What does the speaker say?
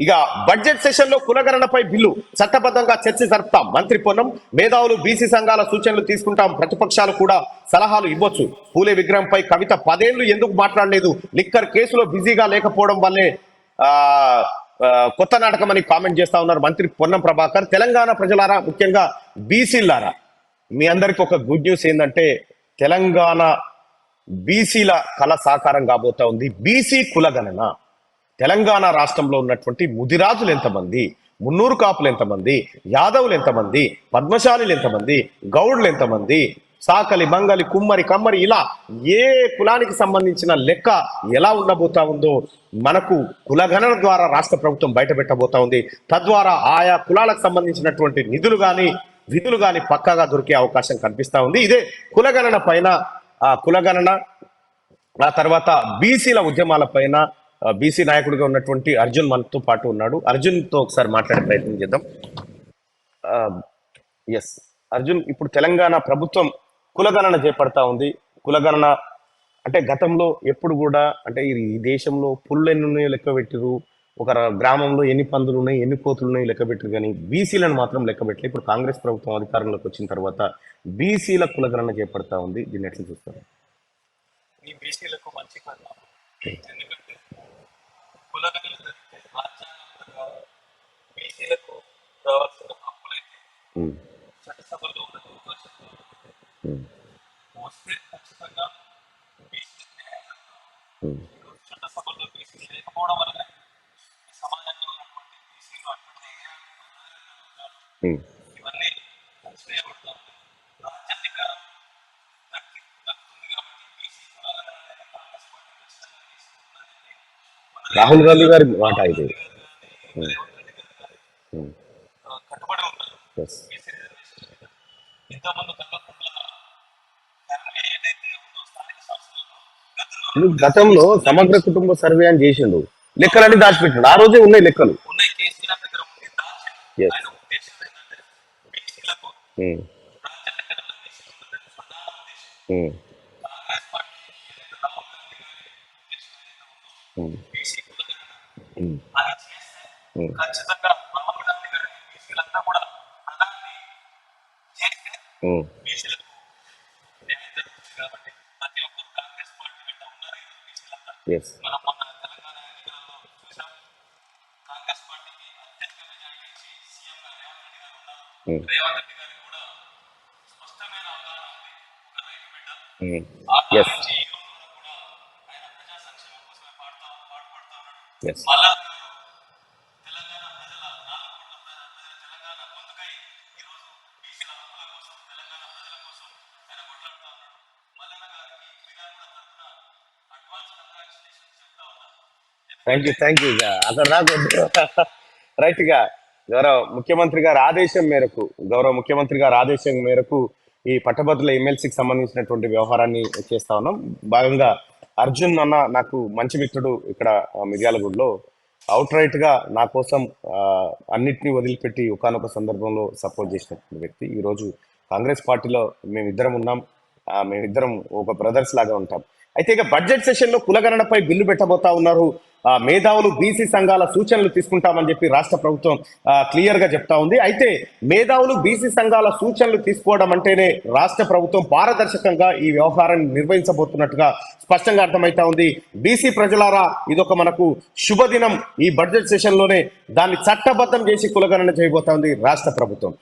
ఇక budget session లో కులగణనపై bill చట్టబద్ధంగా చర్చ జరుపుతాం. మంత్రి పొన్నం. మేధావులు బీసీ సంఘాల సూచనలు తీసుకుంటాం. ప్రతిపక్షాలు కూడా సలహాలు ఇవ్వచ్చు. పూలే విగ్రహంపై కవిత 10 ఏళ్లు ఎందుకు మాట్లాడలేదు? లిక్కర్ కేసులో బిజీగా లేకపోవడం వల్లే కొత్త నాటకం అని కామెంట్ చేస్తా ఉన్నారు మంత్రి పొన్నం ప్రభాకర్. తెలంగాణ ప్రజలారా, ముఖ్యంగా బీసీలారా, మీ అందరికి ఒక గుడ్ న్యూస్ ఏంటంటే తెలంగాణ బీసీల కళ సాకారం కాబోతా ఉంది. బీసీ కులగణన. తెలంగాణ రాష్ట్రంలో ఉన్నటువంటి ముదిరాజులు ఎంతమంది, మున్నూరు కాపులు ఎంతమంది, యాదవులు ఎంతమంది, పద్మశాలిలు ఎంతమంది, గౌడులు ఎంతమంది, సాకలి, మంగలి, కుమ్మరి, కమ్మరి, ఇలా ఏ కులానికి సంబంధించిన లెక్క ఎలా ఉండబోతా ఉందో మనకు కులగణన ద్వారా రాష్ట్ర ప్రభుత్వం బయట పెట్టబోతా ఉంది. తద్వారా ఆయా కులాలకు సంబంధించినటువంటి నిధులు కానీ విధులు కానీ పక్కాగా దొరికే అవకాశం కనిపిస్తా ఉంది. ఇదే కులగణన పైన, కులగణన ఆ తర్వాత బీసీల ఉద్యమాల పైన బీసీ నాయకుడిగా ఉన్నటువంటి అర్జున్ మనతో పాటు ఉన్నాడు. అర్జున్ తో ఒకసారి మాట్లాడే ప్రయత్నం చేద్దాం. ఎస్ అర్జున్, ఇప్పుడు తెలంగాణ ప్రభుత్వం కులగణన చేపడతా ఉంది. కులగణన అంటే గతంలో ఎప్పుడు కూడా, అంటే ఈ దేశంలో పుల్లు ఎన్ని ఉన్నాయో లెక్క పెట్టిరు, ఒక గ్రామంలో ఎన్ని పందులు ఉన్నాయి, ఎన్ని కోతులు ఉన్నాయి లెక్క పెట్టిరు, కానీ బీసీలను మాత్రం లెక్క పెట్టలేదు. ఇప్పుడు కాంగ్రెస్ ప్రభుత్వం అధికారంలోకి వచ్చిన తర్వాత బీసీల కులగణన చేపడతా ఉంది. దీన్ని ఎట్లా చూస్తారు? ఈ బీసీలకు మంచి ఎందుకంటే కులగణన జరిగితే రాజ్యాంగంగా బీసీలకు రావాల్సిన హక్కులైతే చట్టసభలో ఉన్న వస్తే ఖచ్చితంగా బీసీ చట్టసభలో బీసీ లేకపోవడం వల్ల సమాజంలో ఉన్నటువంటి బీసీలు అటువంటి ఇవన్నీ చేయబడతాం. రాజ్యాధికారం దక్కుతుంది కాబట్టి బీసీ రాహుల్ గాంధీ గారి మాట ఇది కట్టుబడి ఉంటారు. ఇంతకుముందు గతంలో సమగ్ర కుటుంబ సర్వే అని చేసిండు, లెక్కలన్నీ దాచిపెట్టాడు. ఆ రోజే ఉన్నాయి లెక్కలు. ఉన్నాయి, కేసీఆర్ దగ్గర ఉంది, దాచి ఆయన ఉద్దేశం ఏంటంటే బీసీలకు కాంగ్రెస్ పార్టీ రాహుల్ గాంధీ గారి బీసీ అది చేస్తే ఖచ్చితంగా రాహుల్ గాంధీ గారి బీసీలంతా కూడా ప్రధాని చేస్తే బీసీలకు న్యాయం జరుగుతుంది. కాబట్టి ప్రతి ఒక్కరు కాంగ్రెస్ పార్టీ బిడ్డ ఉన్నారు బీసీలంతా. మనం మొన్న తెలంగాణ ఎన్నికలలో చూసాం, కాంగ్రెస్ పార్టీకి అత్యధిక మెజారిటీ ఇచ్చి సీఎం గా రేవంత్ రెడ్డి గారు ఉన్నారు. రేవంత్ రెడ్డి గారికి కూడా స్పష్టమైన అవగాహన ఉంది, ఒక రైతు బిడ్డ. ఆ నుంచి ఈ రోజుల్లో కూడా ఆయన ప్రజా సంక్షేమం కోసమే పాటుపడతా ఉన్నాడు. మళ్ళా తెలంగాణ ప్రజల 4 కోట్ల తెలంగాణ ముందుకై ఈరోజు బీసీల హక్కుల కోసం, తెలంగాణ ప్రజల కోసం ఆయన కొట్లాడుతూ ఉన్నాడు. మల్లన్న గారికి విధాన తరఫున అడ్వాన్స్ కంగ్రాచులేషన్స్ చెప్తా ఉన్నాను. Thank you. అక్కడ రాకూడదు. రైట్ గా గౌరవ ముఖ్యమంత్రి గారి ఆదేశం మేరకు ఈ పట్టభద్రుల ఎమ్మెల్సీకి సంబంధించినటువంటి వ్యవహారాన్ని చేస్తా ఉన్నాం. భాగంగా అర్జున్ అన్న నాకు మంచి మిత్రుడు ఇక్కడ మిర్యాలగూడలో. అవుట్ రైట్ గా నా కోసం అన్నిటినీ వదిలిపెట్టి ఒకానొక సందర్భంలో సపోర్ట్ చేసినటువంటి వ్యక్తి. ఈరోజు కాంగ్రెస్ పార్టీలో మేమిద్దరం ఉన్నాం. మేమిద్దరం ఒక బ్రదర్స్ లాగా ఉంటాం. అయితే ఇక బడ్జెట్ సెషన్ లో కులగణనపై బిల్లు పెట్టబోతా ఉన్నారు. మేధావులు బీసీ సంఘాల సూచనలు తీసుకుంటామని చెప్పి రాష్ట్ర ప్రభుత్వం క్లియర్ గా చెప్తా ఉంది. అయితే మేధావులు బీసీ సంఘాల సూచనలు తీసుకోవడం అంటేనే రాష్ట్ర ప్రభుత్వం పారదర్శకంగా ఈ వ్యవహారాన్ని నిర్వహించబోతున్నట్టుగా స్పష్టంగా అర్థమైతా ఉంది. బీసీ ప్రజలారా, ఇదొక మనకు శుభదినం. ఈ బడ్జెట్ సెషన్ లోనే దాన్ని చట్టబద్ధం చేసి కులగణన చేయబోతా ఉంది రాష్ట్ర ప్రభుత్వం.